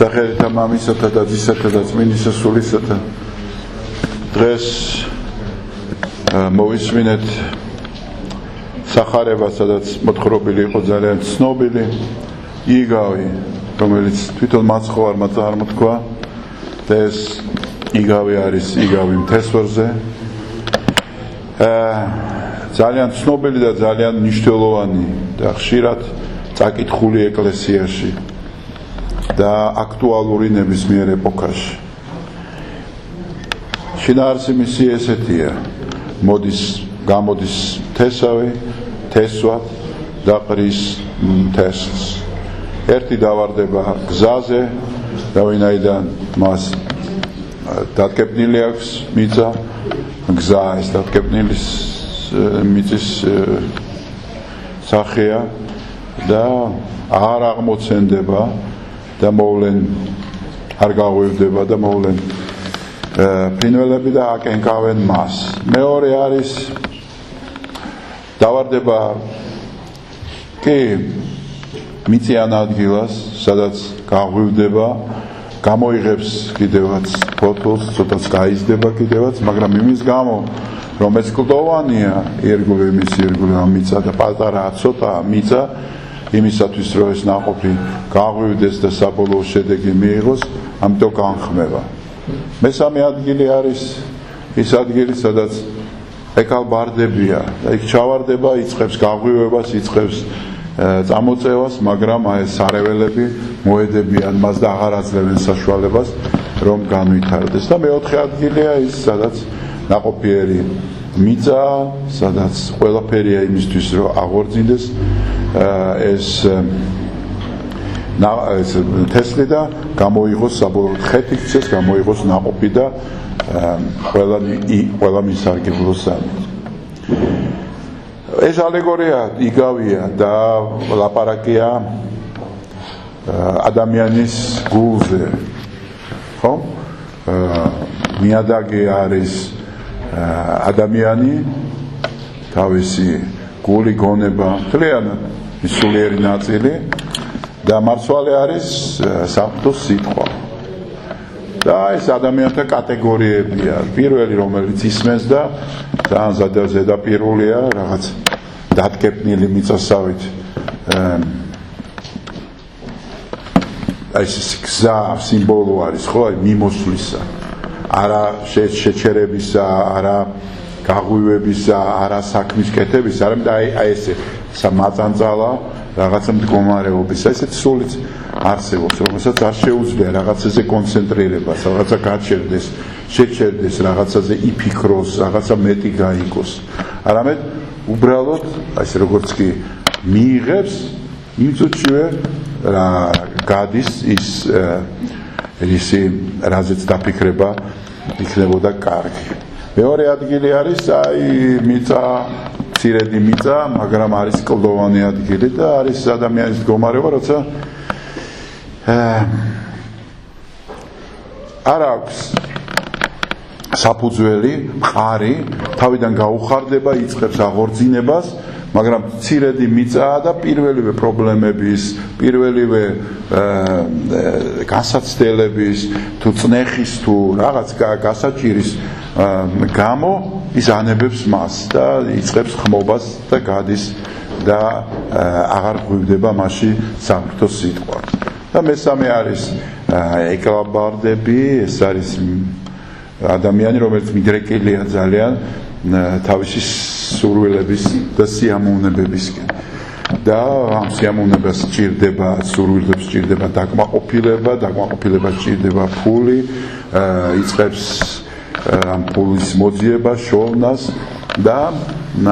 სახელითა მამისათა და ძისათა და წმინდისა სულისათა დღეს მოვისმინეთ სახარება, სადაც მოთხრობილი იყო ძალიან ცნობილი იგავი, რომელიც თვითონ მაცხოვარმა წარმოთქვა და ეს იგავი არის იგავი მთესვერზე. ძალიან ცნობილი და ძალიან მნიშვნელოვანი და ხშირად წაკითხული ეკლესიაში და აქტუალური ნებისმიერ ეპოქაში. შინაარსი მისი ესეთია: გამოდის თესავი, თესვად და ყრის თესლს. ერთი დავარდება გზაზე და ვინაიდან მას დატკეპნილი აქვს მიწა, გზა ეს დატკეპნილის მიწის სახეა და არ აღმოცენდება და მოვლენ არ გაღვივდება და მოვლენ ფრინველები და აკენკავენ მას. მეორე არის დავარდება კი მიწიან ადგილას, სადაც გაღვივდება, გამოიღებს კიდევაც ფოთოლს, ცოტაც გაიზრდება კიდევაც, მაგრამ იმის გამო რომ ეს კლდოვანია ირგვლივ მისი ირგვლივ მიწა და პატარაა ცოტა მიწა, იმისათვის რომ ეს ნაყოფი გაღვივდეს და საბოლოო შედეგი მიიღოს, ამიტომ განხმება. მესამე ადგილი არის ის ადგილი, სადაც ეკალბარდებია და იქ ჩავარდება, იწყებს გაღვივებას, იწყებს წამოწევას, მაგრამ ეს სარეველები მოედებიან მას და აღარ აძლევენ საშუალებას რომ განვითარდეს. და მეოთხე ადგილია ის, სადაც ნაყოფიერი მიწა, სადაც ყველაფერია იმისთვის რომ აღორძინდეს ეს თესლი და გამოიღოს საბოლოოდ ხეთი ქცეს, გამოიღოს ნაყოფი და ყველა მისარგებლოს სამით. ეს ალეგორია იგავია და ლაპარაკია ადამიანის გულზე, ხო? ნიადაგი არის ადამიანი, თავისი გული, გონება, მთლიანად სულიერი ნაწილი და მარცვალე არის საფრთხო სიტყვა. და ეს ადამიანთა კატეგორიებია. პირველი, რომელიც ისმენს და ძალიან ზედაპირულია, რაღაც დატკეპნილი მიწასავით ეს გზა სიმბოლო არის, ხო, მიმოსვლისა. არა შეჩერებისა, არა გაღვივებისა, არა საქმის კეთების, არამედ აი ესე სამაწანწალა რაღაცა მდგომარეობისა, ესეც სულიც არსებობს, რომელსაც არ შეუძლია რაღაცაზე კონცენტრირებას, რაღაცა გაჩერდეს, შეჩერდეს, რაღაცაზე იფიქროს, რაღაცა მეტი გაიგოს. არამედ უბრალოდ, ასე როგორც კი მიიღებს, იმ წუთშივე გადის ისი რაზეც დაფიქრება იქნებოდა კარგი. მეორე ადგილი არის აი მიწა, მცირედი მიწა, მაგრამ არის კლდოვანი ადგილი და არის ადამიანის მდგომარეობა, როცა არ აქვს საფუძველი, მყარი, თავიდან გაუხარდება, იწყებს აღორძინებას, მაგრამ მცირედი მიწაა და პირველივე პრობლემების, პირველივე განსაცდელების, თუ წნეხის, თუ რაღაც გასაჭირის გამო ის ანებებს მას და იწყებს ხმობას და გადის და აღარ ღვივდება მასში საფრთხო სიტყვა. და მესამე არის ეკალბარდები, ეს არის ადამიანი, რომელიც მიდრეკილია ძალიან თავისი სურვილების და სიამოვნებებისკენ. და ამ სიამოვნებას სჭირდება, სურვილებს სჭირდება დაკმაყოფილება სჭირდება ფული, იწყებს ამ ფულის მოძიებას, შოვნას და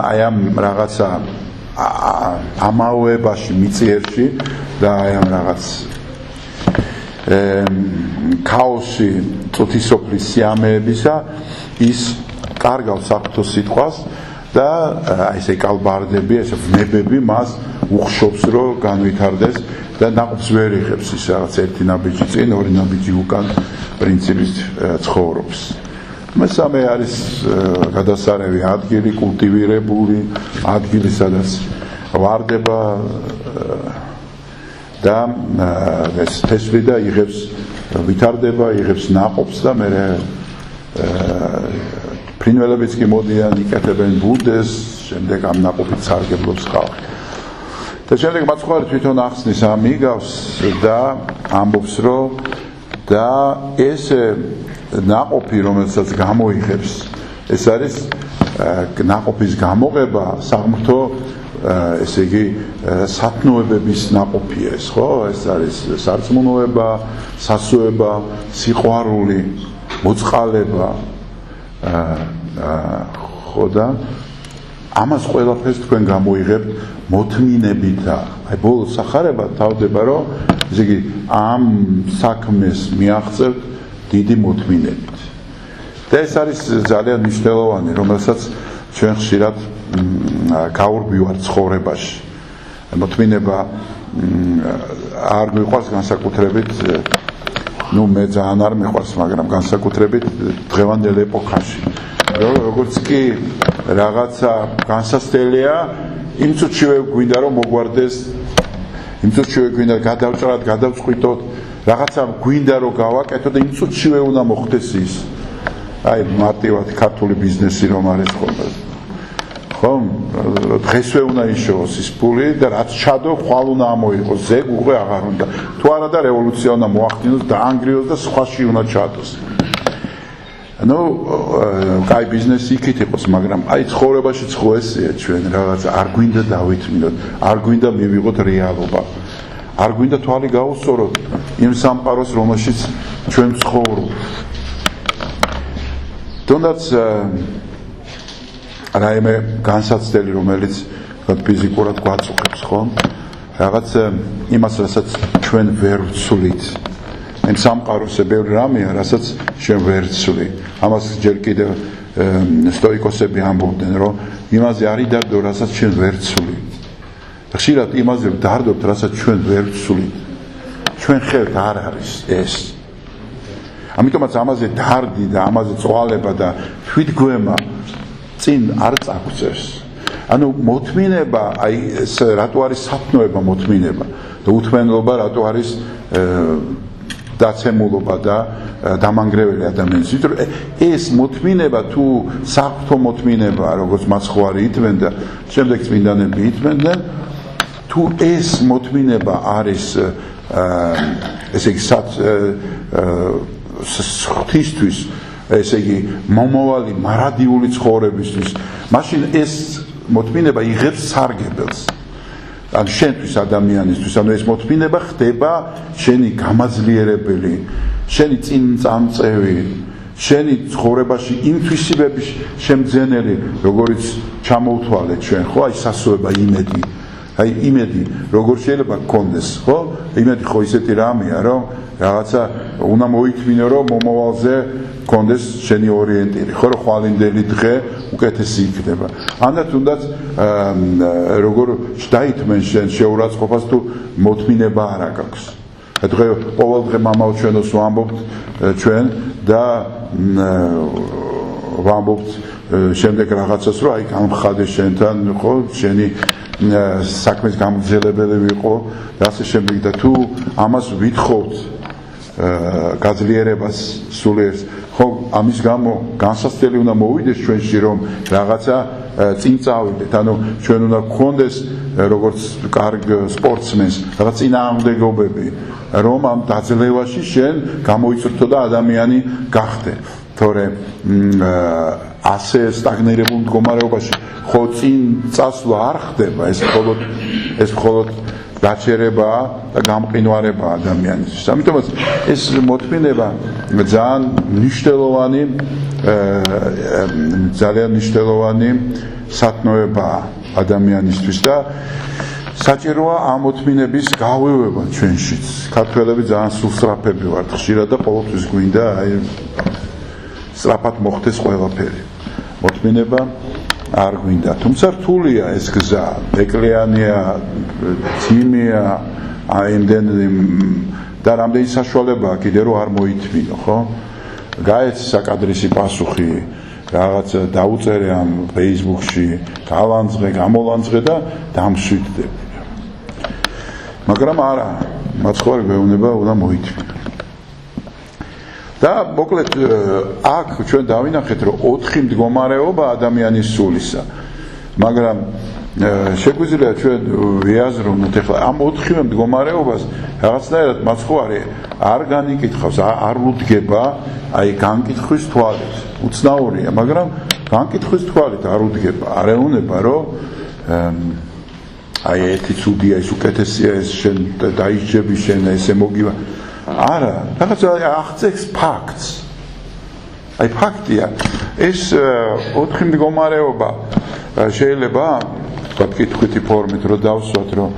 აი ამ რაღაცა ამავეობაში მიწიერში და აი ამ რაღაც ქაოსი წუთისოფლის სიამეებისა ის კარგავს საფრთხო სიტყვას და ეს ეკალბარდები, ეს ვნებები მას უხშობს რომ განვითარდეს და ნაყოფს ვერ იღებს ის რაღაც ერთი ნაბიჯი წინ, ორი ნაბიჯი უკან პრინციპით ცხოვრობს. მესამე არის გადასარევი ადგილი, კულტივირებული ადგილი, სადაც ვარდება და ეს თესვი და იღებს ვითარდება, იღებს ნაყოფს და მე ფრინველებიც კი მოდიან, იკეთებენ ბუდეს, შემდეგ ამ ნაყოფით სარგებლობს ხალხი. და შემდეგ მაცხვარი თვითონ ახსნის ამ იგავს და ამბობს, რომ და ეს ნაყოფი, რომელსაც გამოიღებს, ეს არის ნაყოფის გამოღება საღმრთო, ესე იგი სათნოებების ნაყოფია ეს, ხო? ეს არის სარწმუნოება, სასუება, სიყვარული, მოწყალება, ხო და ამას ყველაფერს თქვენ გამოიღებთ მოთმინებით. აი ბოლოს სახარება თავდება, რომ ესე იგი ამ საქმეს მიაღწევთ დიდი მოთმინებით. და ეს არის ძალიან მნიშვნელოვანი, რომელსაც ჩვენ ხშირად გაურბივართ ცხოვრებაში. მოთმინება არ მიყვარს განსაკუთრებით, მე ძალიან არ მიყვარს, მაგრამ განსაკუთრებით დღევანდელ ეპოქაში. როგორც კი რაღაცა განსასწრელია, იმ წუთშივე გვინდა რომ მოგვარდეს, იმ წუთშივე გვინდა გადავჭრათ, გადავწყვიტოთ, რაღაცა გვინდა რომ გავაკეთოთ და იმ წუთშივე უნდა მოხდეს ის. აი მარტივად ქართული ბიზნესი რომ არის ხოლმე. ხომ? დღესვე უნდა იშოვოს ის ფული და რაც ჩადო, ხვალ უნდა ამოიღოს, ზეგ უღე აღარ უნდა. თუ არა და რევოლუცია უნდა მოახდინოს, დაანგრიოს და სხვაში უნდა ჩადოს. კაი ბიზნესი იქით იყოს, მაგრამ აი ცხოვრებაშიც ხო ესეა ჩვენ რაღაც არ გვინდა დავითმინოთ, არ გვინდა მივიღოთ რეალობა. არ გვინდა თვალი გაუსწოროთ იმ სამყაროს, რომელშიც ჩვენ ცხოვრობთ. თუნდაც რაიმე განსაცდელი, რომელიც ფიზიკურად გვაწუხებს, ხო? რაღაც იმას, რასაც ჩვენ ვერ ვცვლით. იმ სამყაროზე ბევრი რამეა, რასაც ჩვენ ვერ ვცვლით. ამას ჯერ კიდევ სტოიკოსები ამბობდნენ, რომ იმაზე არ იდარდო, რასაც ჩვენ ვერ ვცვლით. ხშირად იმაზე ვდარდობთ, რასაც ჩვენ ვერ ვცვლით. ჩვენ ხელთ არ არის ეს. ამიტომაც ამაზე დარდი და ამაზე წვალება და თვითგვემა წინ არ წაგვწევს. ანუ მოთმინება, აი ეს რატო არის სათნოება მოთმინება და უთმენლობა რატო არის დაცემულობა და დამანგრეველი ადამიანის. იმიტომ ეს მოთმინება თუ საფრთხო მოთმინება, როგორც მაცხვარი ითმენ და შემდეგ წმინდანები ითმენდნენ, თუ ეს მოთმინება არის ესე იგი ღვთისთვის, ესე იგი მომავალი მარადიული ცხოვრებისთვის, მაშინ ეს მოთმინება იღებს სარგებელს. ან შენთვის ადამიანისთვის, ანუ ეს მოთმინება ხდება შენი გამაძლიერებელი, შენი წინწამწევი, შენი ცხოვრებაში იმ თვისებების შემძენელი, როგორც ჩამოვთვალეთ ჩვენ, ხო, აი სასუება, იმედი. აი იმედი, როგორ შეიძლება გქონდეს, ხო? იმედი ხო ისეთი რამეა, რომ რაღაცა უნდა მოითმინო, რომ მომავალზე გქონდეს შენი ორიენტირი, ხო, რომ ხვალინდელი დღე უკეთესი იქნება. ანდა თუნდაც როგორ დაითმენ შენ შეურაცხყოფას თუ მოთმინება არ აქვს. დღე ყოველ დღე მამაო ჩვენოს ვამბობთ ჩვენ და ვამბობთ შემდეგ რაღაცას, რომ აი გამხადე შენთან, ხო, შენი საქმის გამგზელებელი ვიყო და ასე შემდეგ და თუ ამას ვითხოვთ გაძლიერებას სულიერს, ხო, ამის გამო განსაცდელი უნდა მოვიდეს ჩვენში, რომ რაღაცა წინ წავიდეთ, ანუ ჩვენ უნდა გქონდეს როგორც კარგ სპორტსმენს რაღაც წინააღმდეგობები, რომ ამ დაძლევაში შენ გამოიწვრთო და ადამიანი გახდე. თორემ ასე სტაგნირებულ მდგომარეობაში ხო წინ წასვლა არ ხდება, ეს მხოლოდ გაჩერებაა და გამყინვარებაა ადამიანისთვის. ამიტომაც ეს მოთმინება ძალიან მნიშვნელოვანი სათნოებაა ადამიანისთვის და საჭიროა ამ მოთმინების გავევება ჩვენშიც. ქართველები ძალიან სულსწრაფები ვართ ხშირად და ყოველთვის გვინდა აი სწრაფად მოხდეს ყველაფერი. მოთმინება არ გვინდა. თუმცა რთულია ეს გზა, ეკლიანია, თიმია, იმდენი და რამდენი საშუალებაა კიდე რომ არ მოითმინო, ხო? გაეცი საკადრისი პასუხი, რაღაც დაუწერე ამ Facebook-ში, გამოლანძღე და დამშვიდდები. მაგრამ არა მაცხოვარი გვეუბნება უნდა მოითმინა. და მოკლედ აქ ჩვენ დავინახეთ რომ 4 მდგომარეობა ადამიანის სულისა. მაგრამ შეგვიძლია ჩვენ ვიაზროთ ახლა ამ 4 მდგომარეობას რაღაცნაირად მაცხოვარი არ განიკითხავს, არ უდგება აი განკითხვის თვალით. უცნაურია, მაგრამ განკითხვის თვალით არ უდგება. არ ეუბნება რომ აი ერთი ცუდია, ის უკეთესია, ეს შენ დაიჭები, შენ ესე მოგივა. არა, რაღაცა აღწევს ფაქტს. აი ფაქტია. ეს 4 მდგომარეობა შეიძლება კითხვითი ფორმით რომ დავსვათ, რომ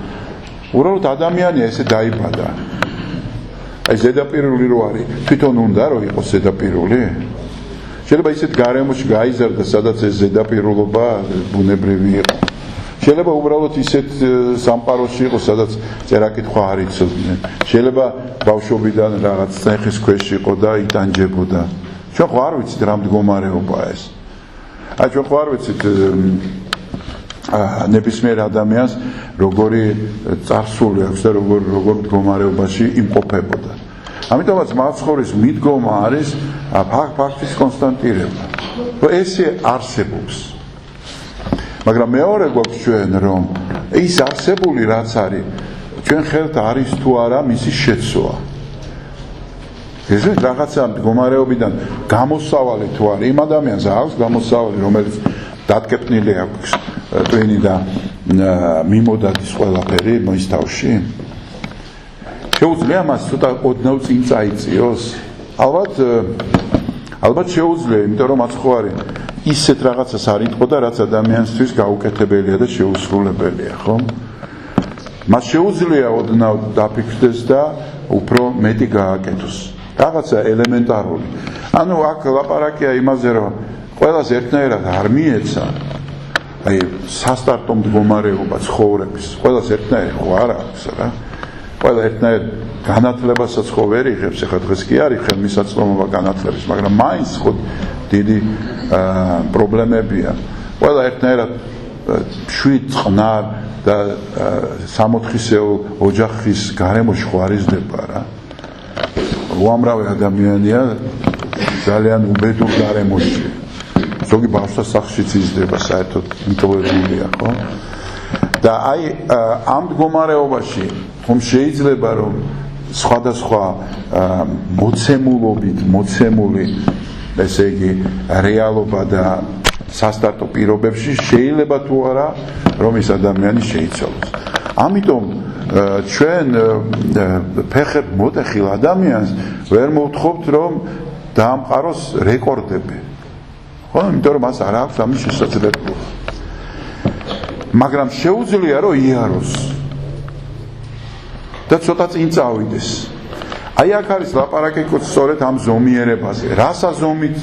უბრალოდ ადამიანი ესე დაიბადა. აი ზედაპირული რო არის, თვითონ უნდა რომ იყოს ზედაპირული. შეიძლება ისეთ გარემოში გაიზარდა, სადაც ეს ზედაპირულობა ბუნებრივი იყო. შეიძლება უბრალოდ ისეთ სამყაროში იყოს, სადაც წერა-კითხვა არ იცოდნენ. შეიძლება ბავშვობიდან რაღაც ცეხის ქვეშ იყო და იტანჯებოდა. ჩვენ ხო არ ვიცით რა მდგომარეობაა ეს. აი ჩვენ ხო არ ვიცით ნებისმიერ ადამიანს როგორი წარსული აქვს და როგორ მდგომარეობაში იმყოფებოდა. ამიტომაც მაცხოვრის მიდგომა არის ფაქტის კონსტანტირება. ესე არსებობს. მაგრამ მეორე გვაქვს ჩვენ რომ ის არსებული რაც არის ჩვენ ხელთ არის თუ არა მისი შეცვლა. ეს რაღაცა მდგომარეობიდან გამოსავალი თუ არა იმ ადამიანს აქვს გამოსავალი რომელიც დატკეპნილი აქვს ტვინი და მიმოდადის ყველაფერი მის თავში. შეუძლია მას ცოტა ოდნავ წინ წაიწიოს? ალბათ შეუძლია, იმიტომ რომ მაცხოვარი ისეთ რაღაცას არ იტყო და რაც ადამიანისთვის გაუკეთებელია და შეუსრულებელია, ხო? მას შეუძლია ოდნავ დაფიქრდეს და უფრო მეტი გააკეთოს. რაღაცა ელემენტარული. ანუ აქ ლაპარაკია იმაზე, რომ ყველას ერთნაირად არ მიეცა აი სასტარტო მდგომარეობა ცხოვრების. ყველას ერთნაირი ხო არ აქვს რა. ყველა ერთნაირ განათლებასაც ხო ვერ იღებს, ახლა დღეს კი არის ხელმისაწვდომობა განათლების, მაგრამ მაინც ხო დიდი პრობლემებია. ყველა ერთნაირად შვიდ წყნარ და სამოთხისეულ ოჯახის გარემოში ხო არ იზრდება რა. უამრავი ადამიანია ძალიან უბედურ გარემოში. ზოგი ბავშვთა სახლშიც იზრდება საერთოდ მიტოვებულია, ხო? და აი ამ მდგომარეობაში ხომ შეიძლება რომ სხვადასხვა მოცემული ესე იგი რეალობა და სასტარტო პირობებში შეიძლება თუ არა რომ ეს ადამიანი შეიცვალოს. ამიტომ ჩვენ ფეხებ მოტეხილ ადამიანს ვერ მოვთხოვთ რომ დაამყაროს რეკორდები. ხო, იმიტომ რომ მას არ აქვს ამის შესაძლებლობა. მაგრამ შეუძლია რომ იაროს და ცოტა წინ წავიდეს. აი აქ არის ლაპარაკი სწორედ ამ ზომიერებაზე. რას აზომით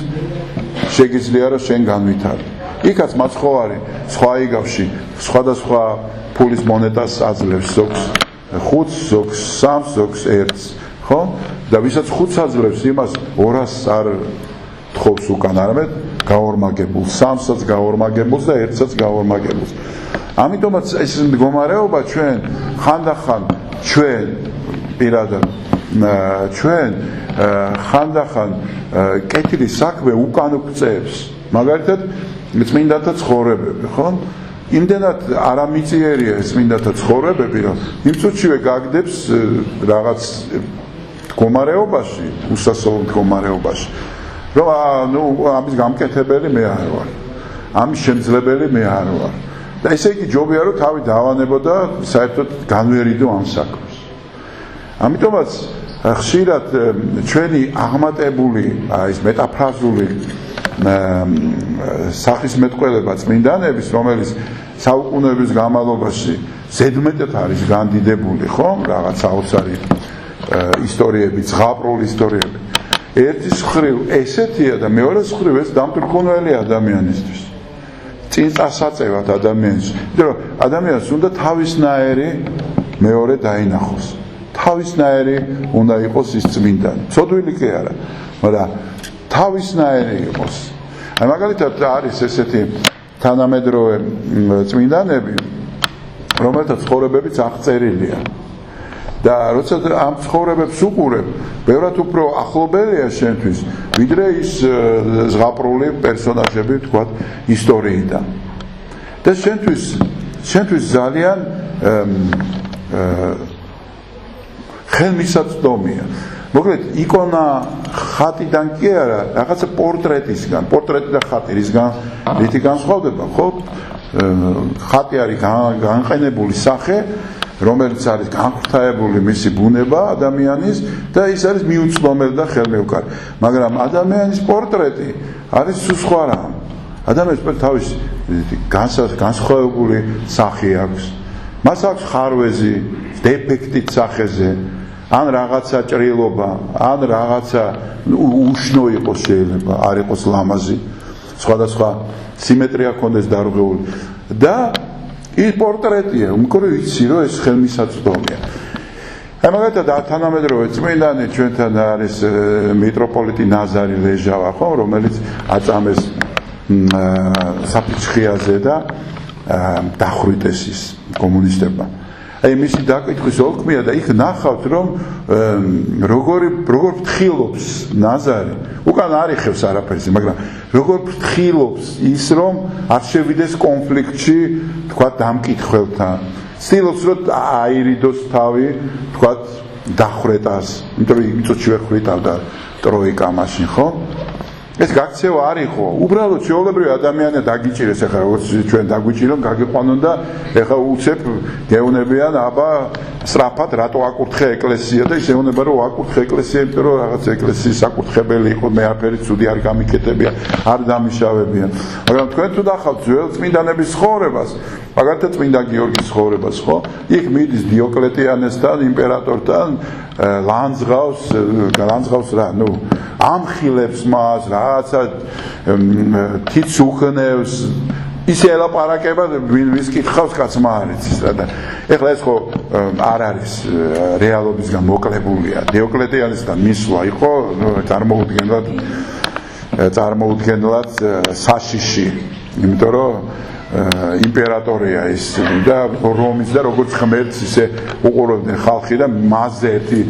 შეგიძლია რომ შენ განვითარდე. იქაც მაცხოვარი სხვა იგავში სხვადასხვა ფულის მონეტას აძლევს, ზოგს 5, ზოგს 3, ზოგს 1, ხო? და ვისაც 5 აძლევს, იმას 200 არ თხოვს უკან, არამედ გაორმაგებულს, 3-საც გაორმაგებულს და 1-საც გაორმაგებულს. ამიტომაც ეს მდგომარეობა ჩვენ ხანდახან ჩვენ პირადად ჩვენ ხანდახან კეთილის საქმე უკან გვწევს. მაგალითად წმინდათა ცხოვრებები, ხო? იმდენად არამიწიერია ეს წმინდათა ცხოვრებები, რომ იმ წუთშივე გაგდებს რაღაც მდგომარეობაში, უსასწორო მდგომარეობაში. რომ ამის გამკეთებელი მე არ ვარ. ამის შემძლებელი მე არ ვარ. და ესე იგი ჯობია რომ თავი დავანებო და საერთოდ განვერიდო ამ საქმეს. ამიტომაც ხშირად ჩვენი აღმატებული ეს მეტაფრაზული სახისმეტყველება წმინდანების, რომელიც საუკუნეების განმავლობაში ზედმეტად არის განდიდებული, ხო? რაღაც საოცარი ისტორიები, ზღაპრული ისტორიები. ერთის მხრივ ესეთია და მეორეს მხრივ ეს დამტვრქონელი ადამიანისთვის. წინ წასაწევად ადამიანს. იმიტომ რომ ადამიანს უნდა თავისნაირი მეორე დაინახოს. თავისნაირი უნდა იყოს ის წმინდანი. ცოდვილი კი არა, მაგრამ თავისნაირი იყოს. აი მაგალითად არის ესეთი თანამედროვე წმინდანები, რომელთა ცხოვრებებიც აღწერილია. და როცა ამ ცხოვრებებს უყურებ, ბევრად უფრო ახლობელია შენთვის, ვიდრე ის ზღაპრული პერსონაჟები, თქვათ, ისტორიიდან. და შენთვის ძალიან ხელმისაწვდომია. მოკლედ, იკონა ხატიდან კი არა, რაღაცა პორტრეტისგან, პორტრეტი და ხატი რისგან რითი განსხვავდება, ხო? ხატი არის განყენებული სახე, რომელიც არის განხორციელებული მისი ბუნება ადამიანის და ის არის მიუწვდომელი და ხელმეუქარი. მაგრამ ადამიანის პორტრეტი არის სხვა რამ. ადამიანს თავის განსხვავებული სახე აქვს. მას აქვს ხარვეზი, დეფექტით სახეზე, ან რაღაცა ჭრილობა, ან რაღაცა უშნო იყოს შეიძლება, არ იყოს ლამაზი, სხვადასხვა სიმეტრია ჰქონდეს დარღვეული. და ის პორტრეტია, უმკურვი ვიცი, რომ ეს ხელმისაწვდომია. აი მაგალითად თანამედროვე წმინდანი ჩვენთან არის მიტროპოლიტი ნაზარი ლეჟავა, ხო, რომელიც აწამეს საფიჩხიაზე და დახვრიტეს ის კომუნისტებმა. აი მისი დაკითხვის ოლქმია და იქ ნახავთ რომ როგორ ფრთხილობს ნაზარი, უკან არ იხევს არაფერს, მაგრამ როგორ ფრთხილობს ის რომ არ შევიდეს კონფლიქტში, თქვა დამკითხველთან. ცდილობს რომ აირიდოს თავი, თქვა დახვრეტას, იმიტომ რომ იმ წუთში ვერ ხვიტავდა ტროიკა მაშინ, ხო? ეს გაქცევა არ იყო, უბრალოდ შეულებრივი ადამიანია დაგიჭირეს, ახლა როგორც ჩვენ დაგვიჭირონ, გაგიყვანონ და ახლა უცებ გეუნებიან, აბა სწრაფად რატო აკურთხე ეკლესია და ისეუნება რომ აკურთხე ეკლესია, იმიტომ რომ რაღაც ეკლესიის საკურთხებელი იყო, მე არაფერი ცუდი არ გამიკეთებია, არ დამიშავებიან. მაგრამ თქვენ თუ ნახავთ ძველ წმინდანების ცხოვრებას, მაგალითად წმინდა გიორგის ცხოვრებას, ხო? იქ მიდის დიოკლეტიანესთან, იმპერატორთან, ლანძღავს რა, ნუ ამხილებს მას, რაღაცა თიც უხნევს, ისე ელაპარაკება, ვის კითხავს კაცმა არ იცის რა და ეხლა ეს ხო არ არის რეალობისგან მოკლებულია. დიოკლეტიანესთან მისვლა იყო წარმოუდგენლად საშიში, იმიტომ რომ იმპერატორია ის და რომის და როგორც ღმერთს ისე უყურებდნენ ხალხი და მასზე ერთი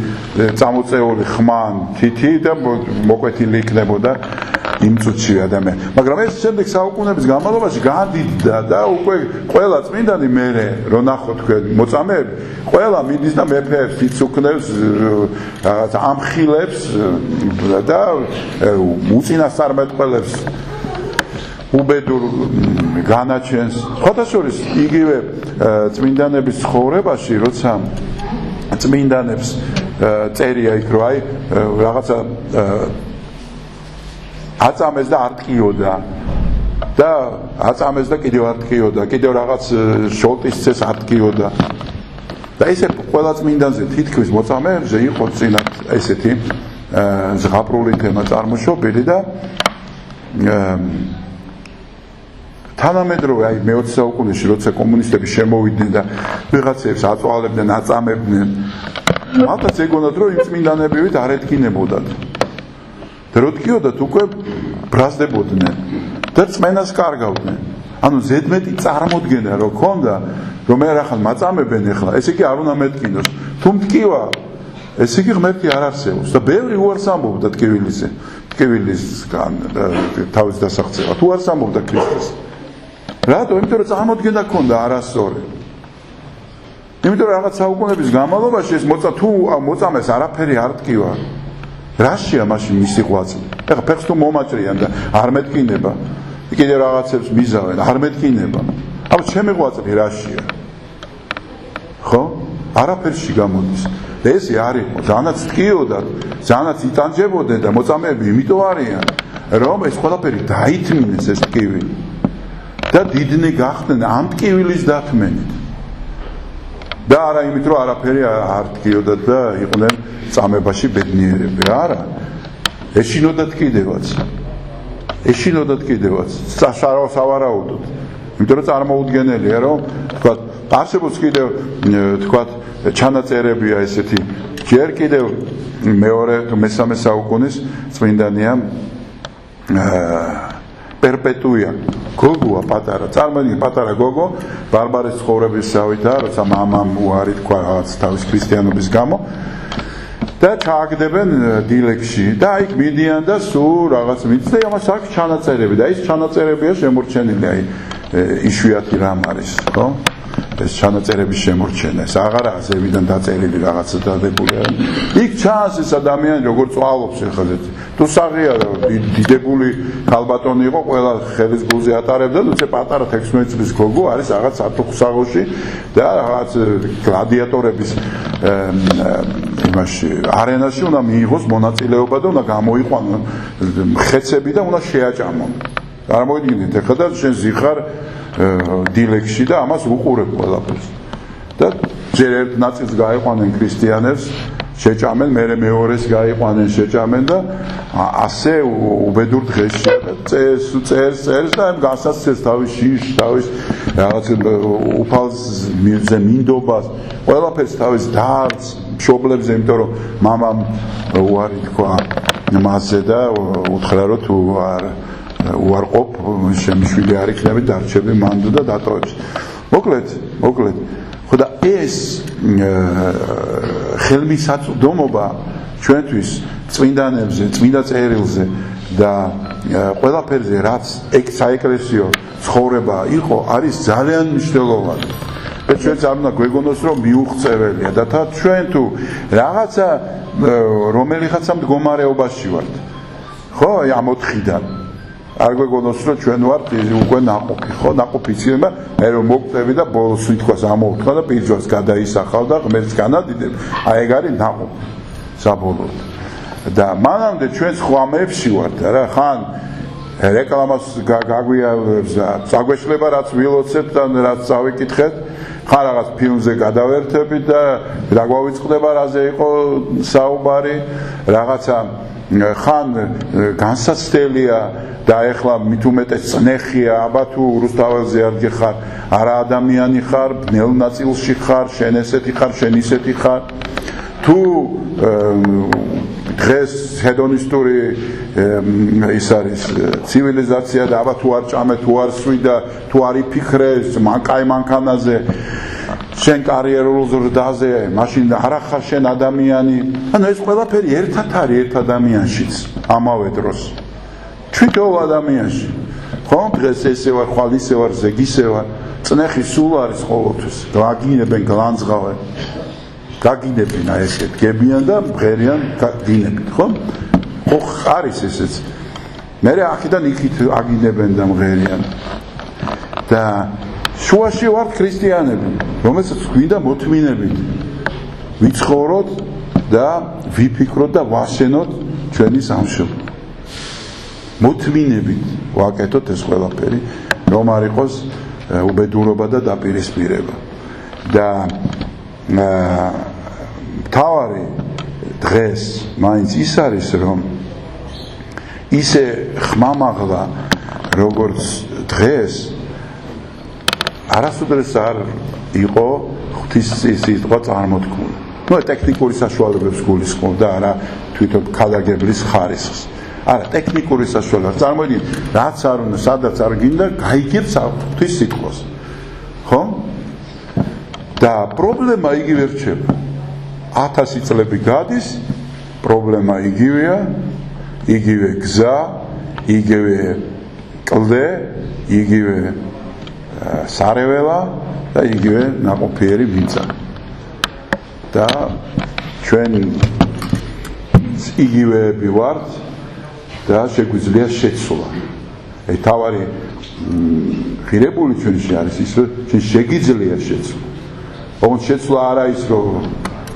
წამოწეული ხმან თითი და მოკვეთილი იქნებოდა იმ წუთში ადამიანი. მაგრამ ეს შემდეგ საუკუნეების განმავლობაში გადიდდა და უკვე ყველა წმინდანი მერე რო ნახო თქვენ მოწამეები, ყველა მიდის და მეფეებს იცუქნევს, ამხილებს და უწინასწარმეტყველებს უბედურ განაჩენს. სხვადასხვა იგივე წმინდანების ცხოვრებაში, როცა წმინდანებს წერია იქ რომ აი რაღაცა აწამეს და არ ტკიოდა და აწამეს და კიდევ არ ტკიოდა, კიდევ რაღაც შოლტის წეს არ ტკიოდა. და ესე ყველა წმინდანზე თითქმის მოწამეებზე იყო წინათ ესეთი ზღაპრული თემა წარმოშობილი და თანამედროვე აი მე-20 საუკუნეში როცა კომუნისტები შემოვიდნენ და ვიღაცებს აწვალებდნენ, აწამებდნენ, მათაც ეგონათ რომ იმ წმინდანებივით არ ეთქინებოდათ. და რო ეთქიოდათ უკვე ბრაზდებოდნენ და წმენას კარგავდნენ. ანუ ზედმეტი წარმოდგენა რო ქონდა, რომ მე ახლა მაწამებენ ახლა, ესე კი არ უნდა მეთქინოს. თუ მткиვა, ესე კი ღმერთი არ არსებობს და ბევრი უარს ამბობდა ტკივილისგან თავის დასაღწევა. თუ არ ამბობდა ქრისტეს. რატო? იმიტომ რომ წარმოდგენა ქონდა არასწორი. იმიტომ რომ რაღაც საუკუნეების განმავლობაში ეს მოწამეს არაფერი არ ტკივა. რაშია მაშინ მისი ღვაწლი? ეხლა ფეხს თუ მომაჭრიან და არ მეტკინება, კიდე რაღაცებს მიზავენ, არ მეტკინება. აბა ჩემი ღვაწლი რაშია? ხო? არაფერში გამოდის. და ესე არ იყო, ძალიანაც ტკიოდათ, ძალიანაც იტანჯებოდნენ და მოწამეები იმიტომ არიან, რომ ეს ყველაფერი დაითმინეს ეს ტკივილი. და დიდნი გახდნენ ამ ტკივილის დათმენით. და არა იმით რომ არაფერი არ ტკიოდათ და იყვნენ წამებაში ბედნიერები, არა. ეშინოდათ კიდევაც. სავარაუდოდ. იმიტომ რომ წარმოუდგენელია რომ თქვა არსებობს კიდევ თქვა ჩანაწერებია ესეთი ჯერ კიდევ მეორე თუ მესამე საუკუნის წმინდანია პერპეტუია გოგოა პატარა წარმოიდგინე პატარა გოგო ბარბარის ცხოვრებისავით როცა მამამ უარი თქვა რაღაც თავის ქრისტიანობის გამო და ჩააგდებენ დილეგში და იქ მიდიან და სულ რაღაც მიწს და ამას აქვს ჩანაწერები და ის ჩანაწერებია შემორჩენილი აი იშვიათი რამ არის ხო ეს ჩანაწერების შემორჩენა ეს აღარა ზევიდან დაწერილი რაღაცა დადებულია იქ ჩანს ეს ადამიანი როგორ წვალობს ეხლა თუ საღია დიდებული ქალბატონი იყო ყველა ხელის გულზე ატარებდა თუმცა პატარა 16 წლის გოგო არის რაღაც ათოხსაღოში და რაღაც გლადიატორების იმაში არენაში უნდა მიიღოს მონაწილეობა და უნდა გამოიყვანონ მხეცები და უნდა შეაჭამონ წარმოიდგინეთ ეხლა და შენ ზიხარ დილეგში და ამას უყურებ ყველაფერს და ჯერ ერთ ნაწილს გაიყვანენ ქრისტიანებს შეჭამენ მერე მეორეს გაიყვანენ შეჭამენ და ასე უბედურ დღეში წერს და ამ გასაცდელს თავის შიშ თავის რაღაც უფალზე მინდობას ყველაფერს თავის დარდს მშობლებზე იმიტომ რომ მამამ უარი თქვა მასზე და უთხრა რომ თუ უარყოფ შემიშვილი არ იქნები დარჩები მანდ და დატოვებს მოკლედ ხო და ეს ხელმისაწვდომობა ჩვენთვის წმინდანებზე წმინდა წერილზე და ყველაფერზე რაც საეკლესიო ცხოვრება იყო არის ძალიან მნიშვნელოვანი და ჩვენც არ უნდა გვეგონოს რომ მიუღწეველია და ჩვენ თუ რაღაცა რომელიღაცა მდგომარეობაში ვართ ხო ამ 4-დან არ გვეგონოს რომ ჩვენ ვართ უკვე ნაყოფი ხო ნაყოფი ციება მე რომ მოგწევი და ბოლოს ვითქვას ამოვთქვა და პირჯვარს გადაისახავ და ღმერთს განადიდებ აი ეგ არის ნაყოფი საბოლოოდ და მანამდე ჩვენ ხვამებში ვართ რა ხან რეკლამას გაგვიარებს და წაგვეშლება რაც ვილოცებთ და რაც წავიკითხეთ ხან რაღაც ფილმზე გადავერთებით და რა გვავიწყდება რაზე იყო საუბარი რაღაცა ხან განსაცდელია და ეხლა მით უმეტეს წნეხია აბა თუ რუსთაველზე არ გეხარ არა ადამიანი ხარ ბნელ ნაწილში ხარ შენ ესეთი ხარ შენ ისეთი ხარ თუ დღეს ჰედონისტური ის არის ცივილიზაცია და აბა თუ არ ჭამე თუ არ სვი და თუ არ იფიქრე კაი მანქანაზე შენ კარიერულ ზრდაზე მაშინ არა ხარ შენ ადამიანი ანუ ეს ყველაფერი ერთად არის ერთ ადამიანშიც ამავე დროს თვითონ ადამიანში ხო დღეს ესე ვარ ხვალ ისე ვარ ზეგ ისე ვარ წნეხი სულ არის ყოველთვის გაგინებენ გლანძღავენ გაგინებენ აი ესე დგებიან და მღერიან გაგინებით ხო ხო არის ესეც მე აქედან იქით აგინებენ და მღერიან და შუაში ვართ ქრისტიანები რომელსაც გვინდა მოთმინებით ვიცხოვროთ და ვიფიქროთ და ვაშენოთ ჩვენი სამშობლო მოთმინებით ვაკეთოთ ეს ყველაფერი რომ არ იყოს უბედურობა და დაპირისპირება და თავარი დღეს მაინც ის არის რომ ისე ხმამაღლა როგორც დღეს არასოდეს არ იყო ღვთის სიტყვა წარმოთქმული ნუ ტექნიკური საშუალებებს გულისხმობ და არა თვითონ ქადაგებლის ხარისხს არა ტექნიკური საშუალება წარმოიდგინე რაც არ უნდა სადაც არ გინდა გაიგებს ღვთის სიტყვას ხო და პრობლემა იგივე რჩება 1000 წლები გადის პრობლემა იგივეა იგივე გზა იგივე კლდე იგივე სარეველა და იგივე ნაყოფიერი მიწა და ჩვენ იგივეები ვართ და შეგვიძლია შეცვლა. აი თავარი ღირებული ჩვენში არის ის რომ შეგიძლია შეცვლა. ოღონდ შეცვლა არა ის რომ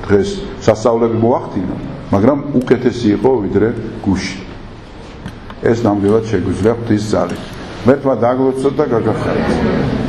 დღეს სასწაულები მოახდინო, მაგრამ უკეთესი იყო ვიდრე გუში. ეს ნამდვილად შეგვიძლია ღვთის ძალით. მერთმა დაგლოცოთ და გაგახარეთ.